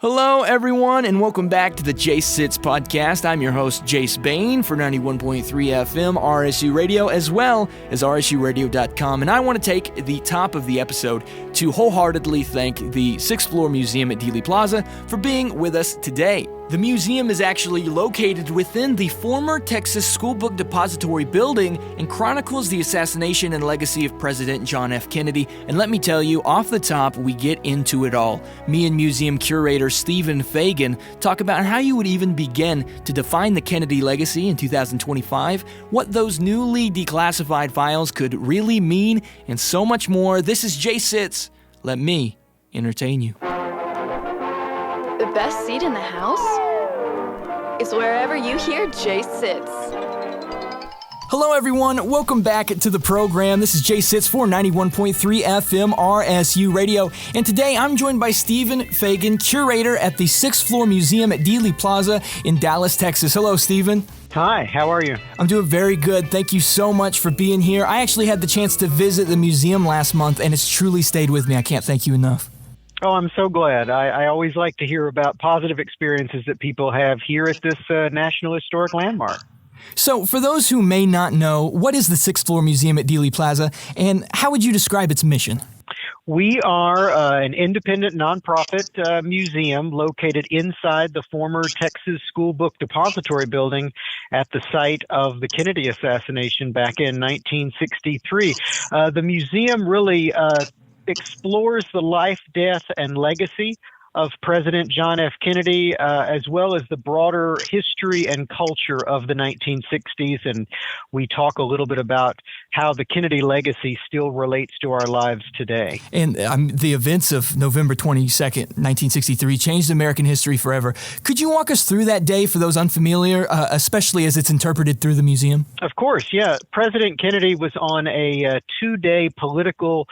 Hello, everyone, and welcome back to the Jace Sits podcast. I'm your host, Jace Bain, for 91.3 FM RSU Radio, as well as RSUradio.com. And I want to take the top of the episode to wholeheartedly thank the 6th Floor Museum at Dealey Plaza for being with us today. The museum is actually located within the former Texas School Book Depository building and chronicles the assassination and legacy of President John F. Kennedy. And let me tell you, off the top, we get into it all. Me and museum curator Stephen Fagan talk about how you would even begin to define the Kennedy legacy in 2025, what those newly declassified files could really mean, and so much more. This is Jace Sits. Let me entertain you. The best seat in the house is wherever you hear Jace Sits. Hello, everyone. Welcome back to the program. This is Jace Sits for 91.3 FM RSU Radio. And today I'm joined by Stephen Fagan, curator at the 6th Floor Museum at Dealey Plaza in Dallas, Texas. Hello, Stephen. Hi, how are you? I'm doing very good. Thank you so much for being here. I actually had the chance to visit the museum last month, and it's truly stayed with me. I can't thank you enough. Oh, I'm so glad. I always like to hear about positive experiences that people have here at this National Historic Landmark. So, for those who may not know, what is the 6th Floor Museum at Dealey Plaza, and how would you describe its mission? We are an independent nonprofit museum located inside the former Texas School Book Depository building at the site of the Kennedy assassination back in 1963. The museum really explores the life, death, and legacy of President John F. Kennedy, as well as the broader history and culture of the 1960s. And we talk a little bit about how the Kennedy legacy still relates to our lives today. And the events of November 22nd, 1963 changed American history forever. Could you walk us through that day for those unfamiliar, especially as it's interpreted through the museum? Of course, yeah. President Kennedy was on a two-day political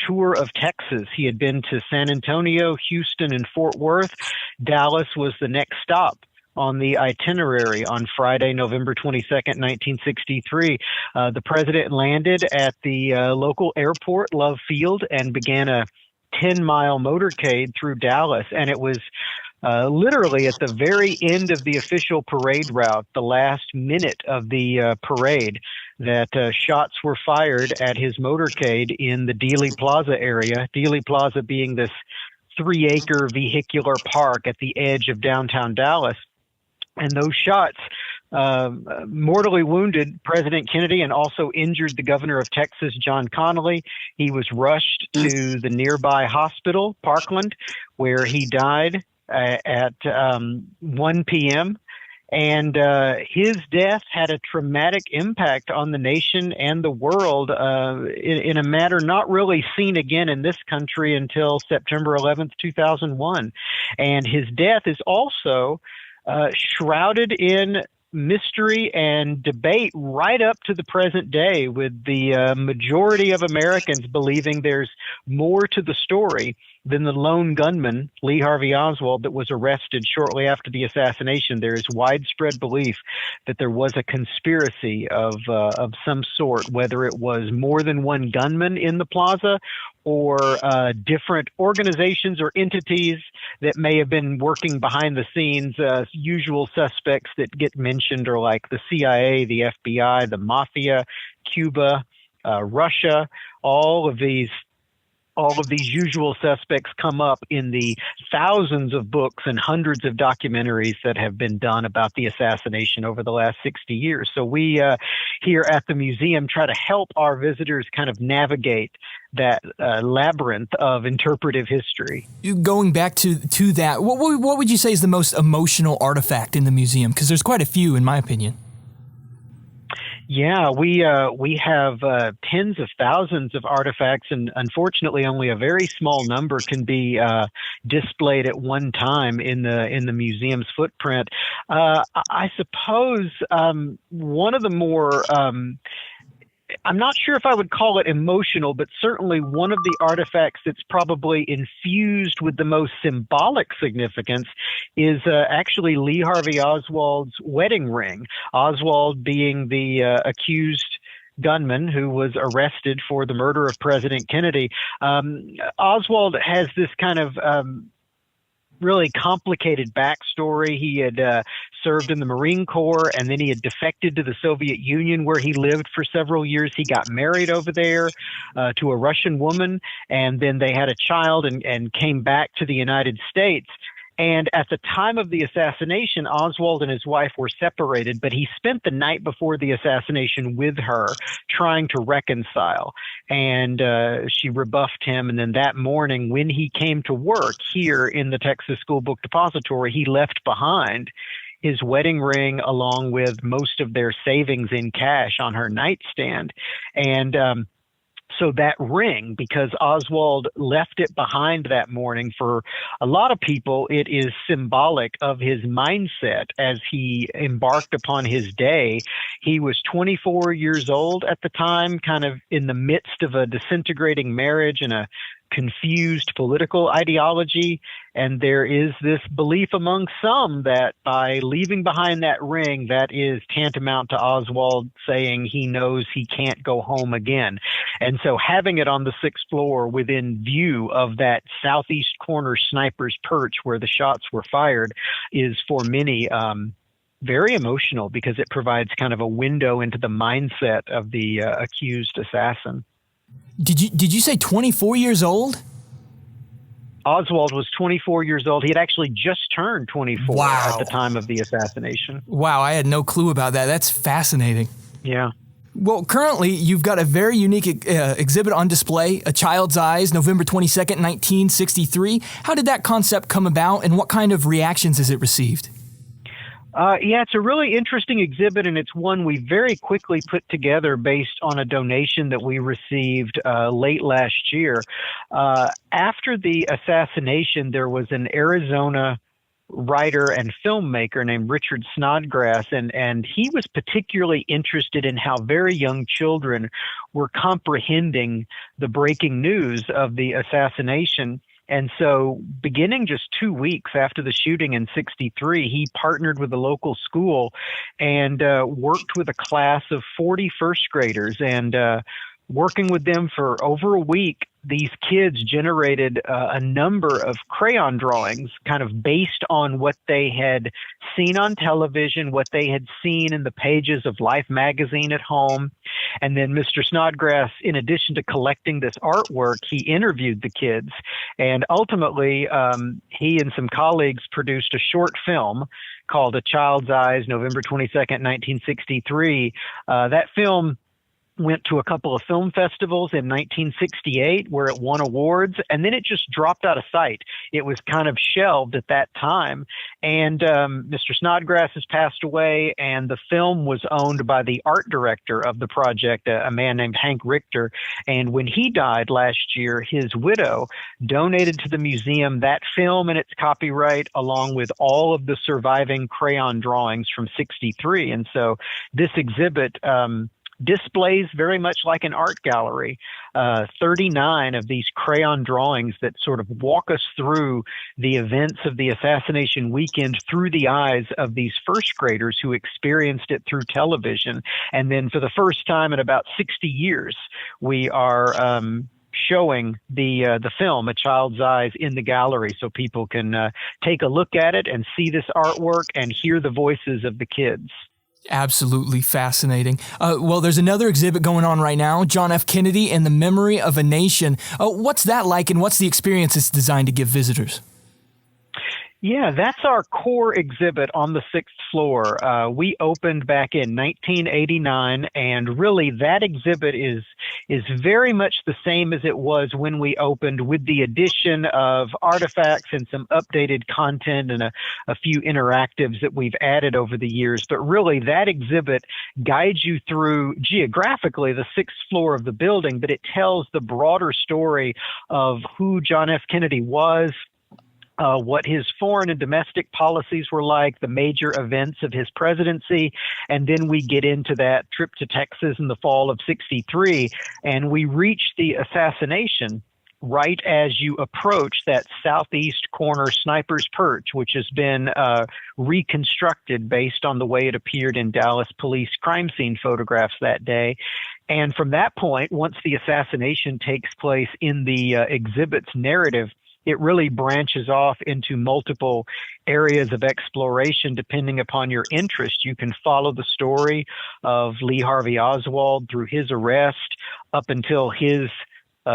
tour of Texas. He had been to San Antonio, Houston, and Fort Worth. Dallas was the next stop on the itinerary on Friday, November 22nd, 1963. The president landed at the local airport, Love Field, and began a 10-mile motorcade through Dallas. And it was literally at the very end of the official parade route, the last minute of the parade, that shots were fired at his motorcade in the Dealey Plaza area, Dealey Plaza being this 3-acre vehicular park at the edge of downtown Dallas. And those shots mortally wounded President Kennedy and also injured the governor of Texas, John Connally. He was rushed to the nearby hospital, Parkland, where he died at 1 p.m., and his death had a traumatic impact on the nation and the world in a manner not really seen again in this country until September 11th, 2001. And his death is also shrouded in mystery and debate right up to the present day, with the majority of Americans believing there's more to the story than the lone gunman, Lee Harvey Oswald, that was arrested shortly after the assassination. There is widespread belief that there was a conspiracy of some sort, whether it was more than one gunman in the plaza or different organizations or entities that may have been working behind the scenes. Usual suspects that get mentioned are like the CIA, the FBI, the Mafia, Cuba, Russia. All of these usual suspects come up in the thousands of books and hundreds of documentaries that have been done about the assassination over the last 60 years. So we here at the museum try to help our visitors kind of navigate that labyrinth of interpretive history. Going back to that, what would you say is the most emotional artifact in the museum? Because there's quite a few, in my opinion. Yeah, we have tens of thousands of artifacts, and unfortunately, only a very small number can be displayed at one time in the museum's footprint. I suppose one of the more I'm not sure if I would call it emotional, but certainly one of the artifacts that's probably infused with the most symbolic significance is actually Lee Harvey Oswald's wedding ring. Oswald being the accused gunman who was arrested for the murder of President Kennedy. Oswald has this kind of really complicated backstory. He had served in the Marine Corps, and then he had defected to the Soviet Union, where he lived for several years. He got married over there to a Russian woman, and then they had a child and came back to the United States. And at the time of the assassination, Oswald and his wife were separated, but he spent the night before the assassination with her, trying to reconcile. And she rebuffed him. And then that morning, when he came to work here in the Texas School Book Depository, he left behind his wedding ring along with most of their savings in cash on her nightstand. And so that ring, because Oswald left it behind that morning, for a lot of people, it is symbolic of his mindset as he embarked upon his day. He was 24 years old at the time, kind of in the midst of a disintegrating marriage and a confused political ideology. And there is this belief among some that by leaving behind that ring, that is tantamount to Oswald saying he knows he can't go home again. And so having it on the 6th floor within view of that southeast corner sniper's perch where the shots were fired is for many very emotional, because it provides kind of a window into the mindset of the accused assassin. Did you say 24 years old? Oswald was 24 years old. He had actually just turned 24 at the time of the assassination. Wow, I had no clue about that. That's fascinating. Yeah. Well, currently, you've got a very unique exhibit on display, A Child's Eyes, November 22nd, 1963. How did that concept come about, and what kind of reactions has it received? Yeah, it's a really interesting exhibit, and it's one we very quickly put together based on a donation that we received late last year. After the assassination, there was an Arizona writer and filmmaker named Richard Snodgrass, and he was particularly interested in how very young children were comprehending the breaking news of the assassination. And so beginning just 2 weeks after the shooting in 63, he partnered with a local school and worked with a class of 40 first graders. And working with them for over a week, these kids generated a number of crayon drawings kind of based on what they had seen on television, what they had seen in the pages of Life magazine at home. And then Mr. Snodgrass, in addition to collecting this artwork, he interviewed the kids. And ultimately, he and some colleagues produced a short film called A Child's Eyes, November 22nd, 1963. That film went to a couple of film festivals in 1968 where it won awards, and then it just dropped out of sight. It was kind of shelved at that time. And Mr. Snodgrass has passed away, and the film was owned by the art director of the project, a man named Hank Richter. And when he died last year, his widow donated to the museum that film and its copyright, along with all of the surviving crayon drawings from 63. And so this exhibit displays very much like an art gallery, 39 of these crayon drawings that sort of walk us through the events of the assassination weekend through the eyes of these first graders who experienced it through television. And then for the first time in about 60 years, we are showing the film, A Child's Eyes, in the gallery so people can take a look at it and see this artwork and hear the voices of the kids. Absolutely fascinating. Well, there's another exhibit going on right now, John F. Kennedy and the Memory of a Nation. What's that like, and what's the experience it's designed to give visitors? Yeah, that's our core exhibit on the 6th floor. We opened back in 1989, and really that exhibit is very much the same as it was when we opened, with the addition of artifacts and some updated content and a few interactives that we've added over the years. But really that exhibit guides you through geographically the 6th floor of the building, but it tells the broader story of who John F. Kennedy was, what his foreign and domestic policies were like, the major events of his presidency. And then we get into that trip to Texas in the fall of 63, and we reach the assassination right as you approach that southeast corner sniper's perch, which has been reconstructed based on the way it appeared in Dallas police crime scene photographs that day. And from that point, once the assassination takes place in the exhibit's narrative, it really branches off into multiple areas of exploration depending upon your interest. You can follow the story of Lee Harvey Oswald through his arrest up until his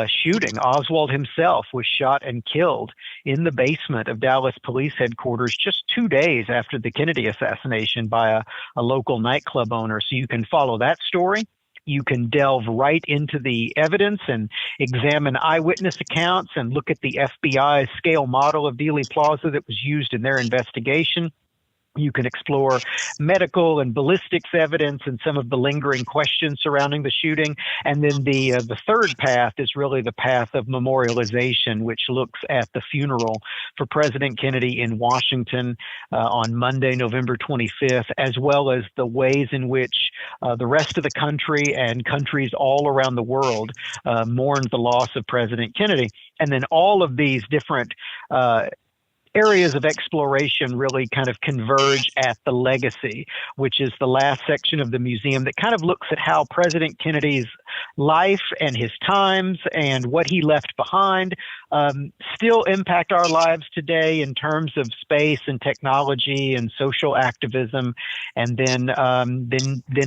shooting. Oswald himself was shot and killed in the basement of Dallas Police Headquarters just 2 days after the Kennedy assassination by a local nightclub owner. So you can follow that story. You can delve right into the evidence and examine eyewitness accounts and look at the FBI scale model of Dealey Plaza that was used in their investigation. You can explore medical and ballistics evidence and some of the lingering questions surrounding the shooting. And then the third path is really the path of memorialization, which looks at the funeral for President Kennedy in Washington on Monday, November 25th, as well as the ways in which the rest of the country and countries all around the world mourned the loss of President Kennedy. And then all of these different areas of exploration really kind of converge at the legacy, which is the last section of the museum that kind of looks at how President Kennedy's life and his times and what he left behind still impact our lives today in terms of space and technology and social activism. And then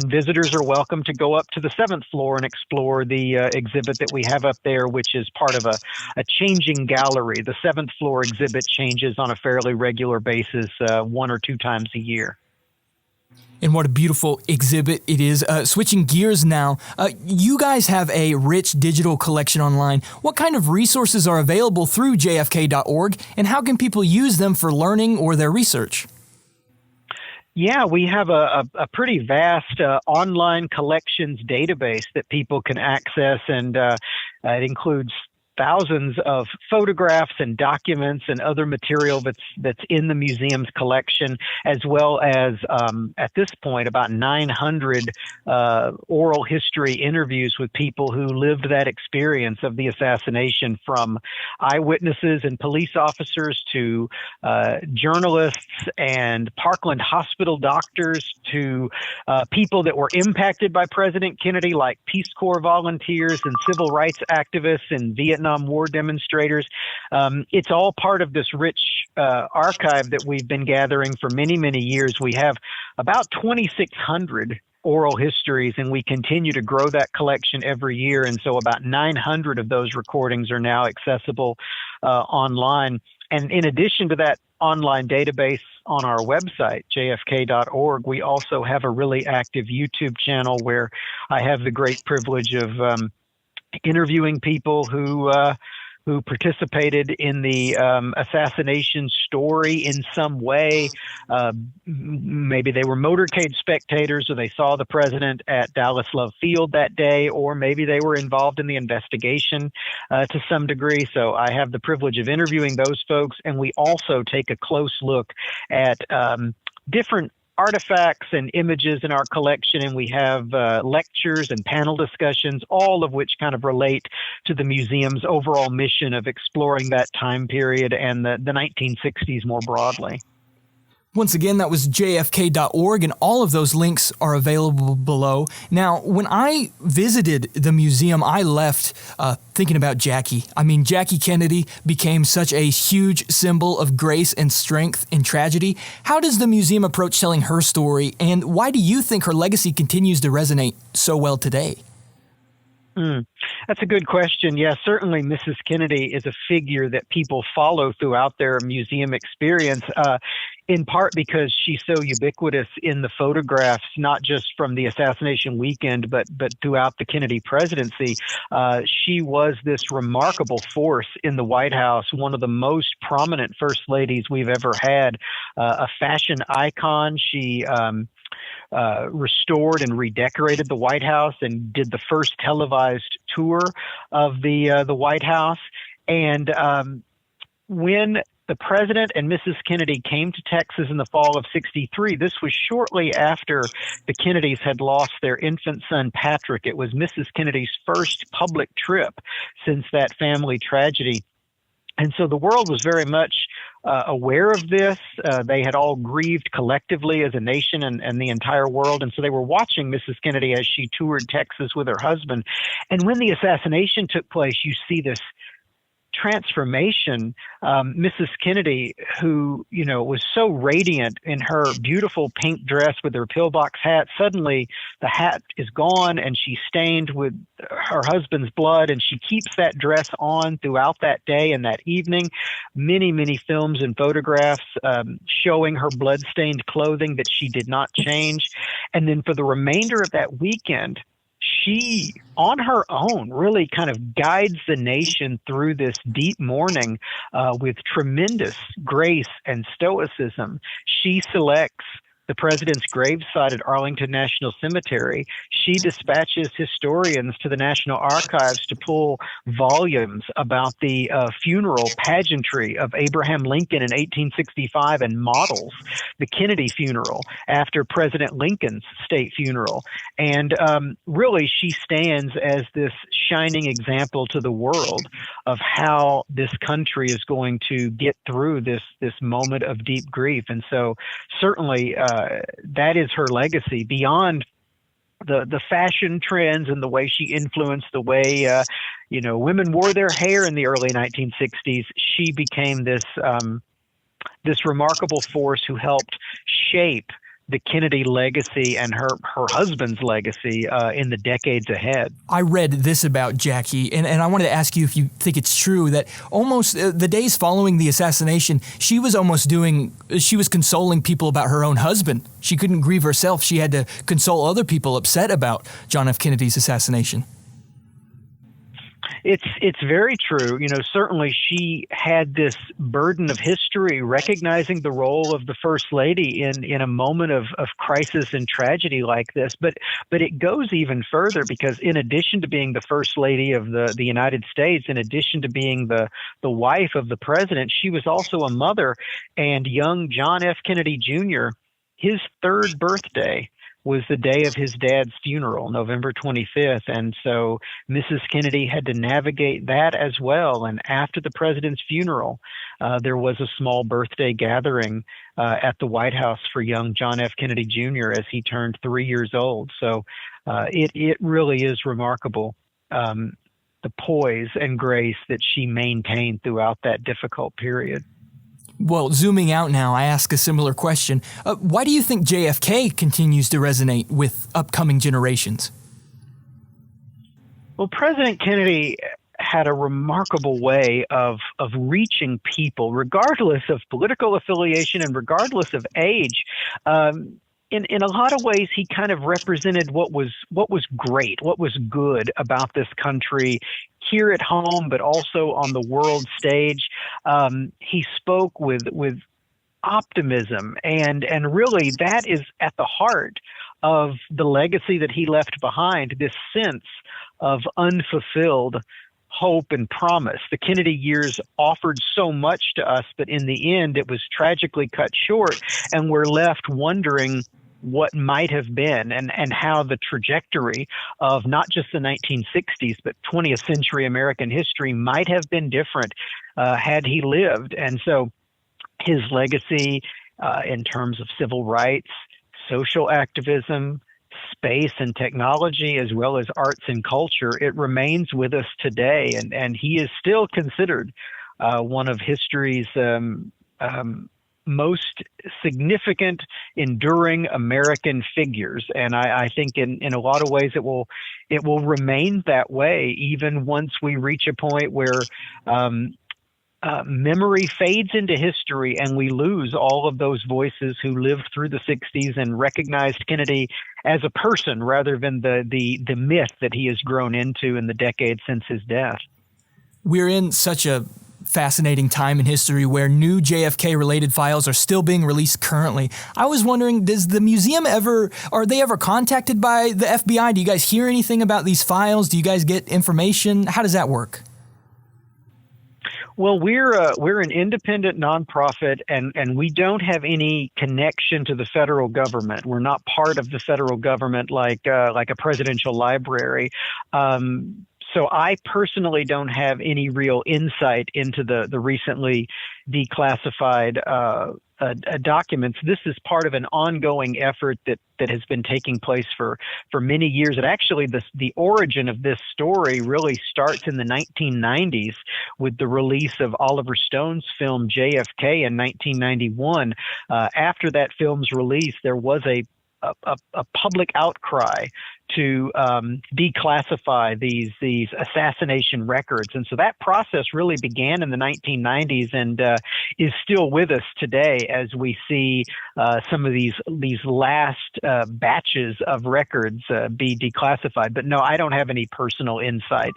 visitors are welcome to go up to the 7th floor and explore the exhibit that we have up there, which is part of a changing gallery. The 7th floor exhibit changes on a fairly regular basis, 1 or 2 times a year. And what a beautiful exhibit it is. Switching gears now, you guys have a rich digital collection online. What kind of resources are available through jfk.org, and how can people use them for learning or their research? Yeah, we have a pretty vast online collections database that people can access, and it includes thousands of photographs and documents and other material that's in the museum's collection, as well as at this point about 900 oral history interviews with people who lived that experience of the assassination, from eyewitnesses and police officers to journalists and Parkland Hospital doctors to people that were impacted by President Kennedy, like Peace Corps volunteers and civil rights activists and Vietnam War demonstrators. It's all part of this rich archive that we've been gathering for many, many years. We have about 2,600 oral histories, and we continue to grow that collection every year. And so about 900 of those recordings are now accessible online. And in addition to that online database on our website, jfk.org, we also have a really active YouTube channel where I have the great privilege of interviewing people who participated in the assassination story in some way. Maybe they were motorcade spectators, or they saw the president at Dallas Love Field that day, or maybe they were involved in the investigation to some degree. So I have the privilege of interviewing those folks, and we also take a close look at different artifacts and images in our collection, and we have lectures and panel discussions, all of which kind of relate to the museum's overall mission of exploring that time period and the 1960s more broadly. Once again, that was jfk.org, and all of those links are available below. Now, when I visited the museum, I left thinking about Jackie. I mean, Jackie Kennedy became such a huge symbol of grace and strength in tragedy. How does the museum approach telling her story, and why do you think her legacy continues to resonate so well today? That's a good question. Yeah, certainly Mrs. Kennedy is a figure that people follow throughout their museum experience, in part because she's so ubiquitous in the photographs, not just from the assassination weekend, but throughout the Kennedy presidency. She was this remarkable force in the White House, one of the most prominent first ladies we've ever had, a fashion icon. She restored and redecorated the White House and did the first televised tour of the White House. And when the president and Mrs. Kennedy came to Texas in the fall of '63, this was shortly after the Kennedys had lost their infant son, Patrick. It was Mrs. Kennedy's first public trip since that family tragedy. And so the world was very much aware of this. They had all grieved collectively as a nation and the entire world. And so they were watching Mrs. Kennedy as she toured Texas with her husband. And when the assassination took place, you see this transformation, Mrs. Kennedy, who, was so radiant in her beautiful pink dress with her pillbox hat, suddenly the hat is gone and she's stained with her husband's blood, and she keeps that dress on throughout that day and that evening. Many, many films and photographs showing her blood-stained clothing that she did not change. And then for the remainder of that weekend, she, on her own, really kind of guides the nation through this deep mourning with tremendous grace and stoicism. She selects the president's gravesite at Arlington National Cemetery. She dispatches historians to the National Archives to pull volumes about the funeral pageantry of Abraham Lincoln in 1865 and models the Kennedy funeral after President Lincoln's state funeral. And really, she stands as this shining example to the world of how this country is going to get through this moment of deep grief. And so certainly that is her legacy beyond the fashion trends and the way she influenced the way women wore their hair in the early 1960s. She became this remarkable force who helped shape the Kennedy legacy and her husband's legacy in the decades ahead. I read this about Jackie, and I wanted to ask you if you think it's true that almost the days following the assassination, she was consoling people about her own husband. She couldn't grieve herself. She had to console other people upset about John F. Kennedy's assassination. It's very true. Certainly she had this burden of history, recognizing the role of the First Lady in a moment of crisis and tragedy like this. But it goes even further, because in addition to being the First Lady of the United States, in addition to being the wife of the president, she was also a mother. And young John F. Kennedy Jr., his third birthday was the day of his dad's funeral, November 25th. And so Mrs. Kennedy had to navigate that as well. And after the president's funeral, there was a small birthday gathering at the White House for young John F. Kennedy Jr. as he turned 3 years old. So it really is remarkable, the poise and grace that she maintained throughout that difficult period. Well, zooming out now, I ask a similar question. Why do you think JFK continues to resonate with upcoming generations? Well, President Kennedy had a remarkable way of reaching people, regardless of political affiliation and regardless of age. In a lot of ways, he kind of represented what was great, what was good about this country here at home, but also on the world stage. He spoke with optimism, and really that is at the heart of the legacy that he left behind, this sense of unfulfilled hope and promise. The Kennedy years offered so much to us, but in the end, it was tragically cut short, and we're left wondering what might have been and how the trajectory of not just the 1960s, but 20th century American history might have been different had he lived. And so his legacy in terms of civil rights, social activism, space and technology, as well as arts and culture, it remains with us today. And he is still considered one of history's most significant, enduring American figures. And I think in a lot of ways it will remain that way, even once we reach a point where memory fades into history and we lose all of those voices who lived through the 60s and recognized Kennedy as a person rather than the myth that he has grown into in the decades since his death. We're in such a fascinating time in history where new JFK-related files are still being released currently. I was wondering, are they ever contacted by the FBI? Do you guys hear anything about these files? Do you guys get information? How does that work? Well, we're an independent nonprofit, and we don't have any connection to the federal government. We're not part of the federal government like a presidential library. So I personally don't have any real insight into the recently declassified documents. This is part of an ongoing effort that has been taking place for many years. And actually, the origin of this story really starts in the 1990s with the release of Oliver Stone's film JFK in 1991. After that film's release, there was a public outcry to declassify these assassination records. And so that process really began in the 1990s and is still with us today as we see some of these last batches of records be declassified. But no, I don't have any personal insight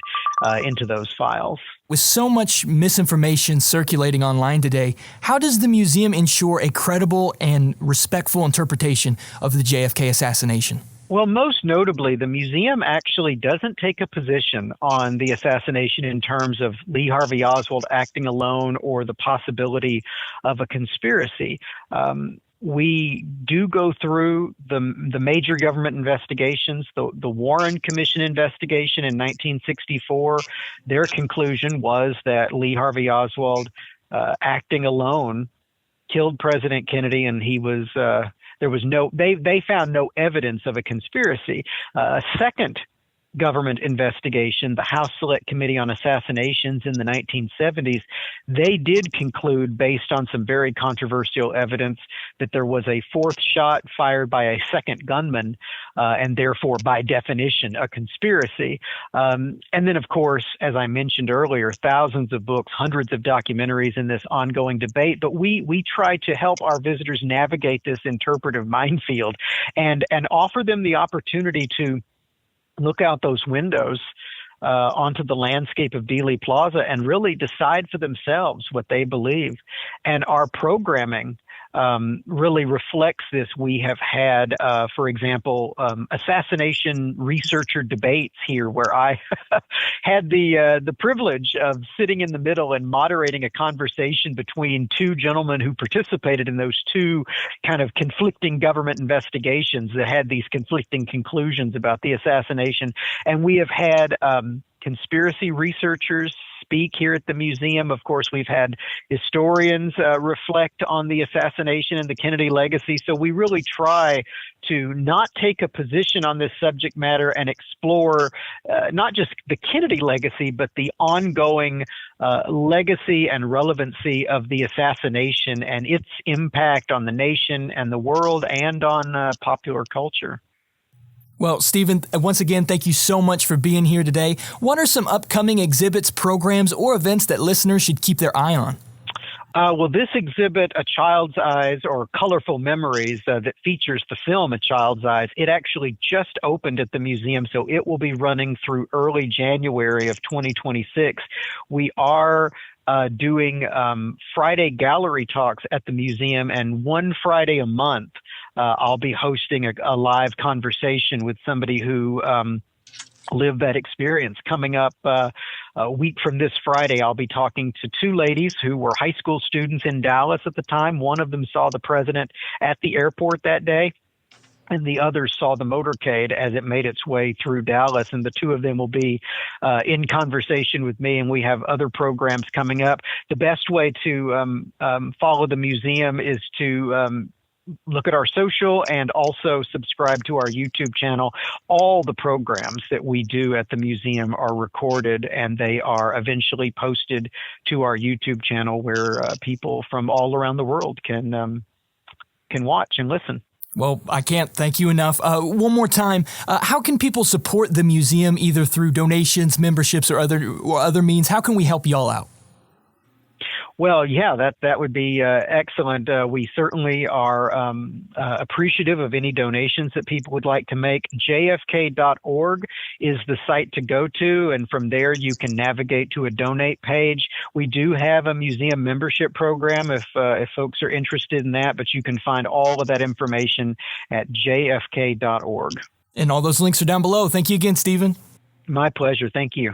into those files. With so much misinformation circulating online today, how does the museum ensure a credible and respectful interpretation of the JFK assassination? Well, most notably, the museum actually doesn't take a position on the assassination in terms of Lee Harvey Oswald acting alone or the possibility of a conspiracy. We do go through the major government investigations, the Warren Commission investigation in 1964. Their conclusion was that Lee Harvey Oswald, acting alone, killed President Kennedy, and he was they found no evidence of a conspiracy. A second government investigation, the House Select Committee on Assassinations in the 1970s, they did conclude, based on some very controversial evidence, that there was a fourth shot fired by a second gunman, and therefore, by definition, a conspiracy. And then, of course, as I mentioned earlier, thousands of books, hundreds of documentaries in this ongoing debate. But we try to help our visitors navigate this interpretive minefield and offer them the opportunity to look out those windows onto the landscape of Dealey Plaza and really decide for themselves what they believe. And our programming really reflects this. We have had, for example, assassination researcher debates here, where I had the privilege of sitting in the middle and moderating a conversation between two gentlemen who participated in those two kind of conflicting government investigations that had these conflicting conclusions about the assassination. And we have had conspiracy researchers speak here at the museum. Of course, we've had historians reflect on the assassination and the Kennedy legacy. So we really try to not take a position on this subject matter and explore not just the Kennedy legacy, but the ongoing legacy and relevancy of the assassination and its impact on the nation and the world and on popular culture. Well, Stephen, once again, thank you so much for being here today. What are some upcoming exhibits, programs, or events that listeners should keep their eye on? Well, this exhibit, A Child's Eyes, or Colorful Memories, that features the film A Child's Eyes, it actually just opened at the museum, so it will be running through early January of 2026. We are doing Friday gallery talks at the museum, and one Friday a month, I'll be hosting a live conversation with somebody who lived that experience. Coming up a week from this Friday, I'll be talking to two ladies who were high school students in Dallas at the time. One of them saw the president at the airport that day, and the other saw the motorcade as it made its way through Dallas. And the two of them will be in conversation with me, and we have other programs coming up. The best way to follow the museum is to look at our social and also subscribe to our YouTube channel. All the programs that we do at the museum are recorded, and they are eventually posted to our YouTube channel, where people from all around the world can watch and listen. Well, I can't thank you enough. One more time, how can people support the museum, either through donations, memberships, or other means? How can we help y'all out? Well, yeah, that would be excellent. We certainly are appreciative of any donations that people would like to make. JFK.org is the site to go to, and from there you can navigate to a donate page. We do have a museum membership program if folks are interested in that, but you can find all of that information at JFK.org. And all those links are down below. Thank you again, Stephen. My pleasure. Thank you.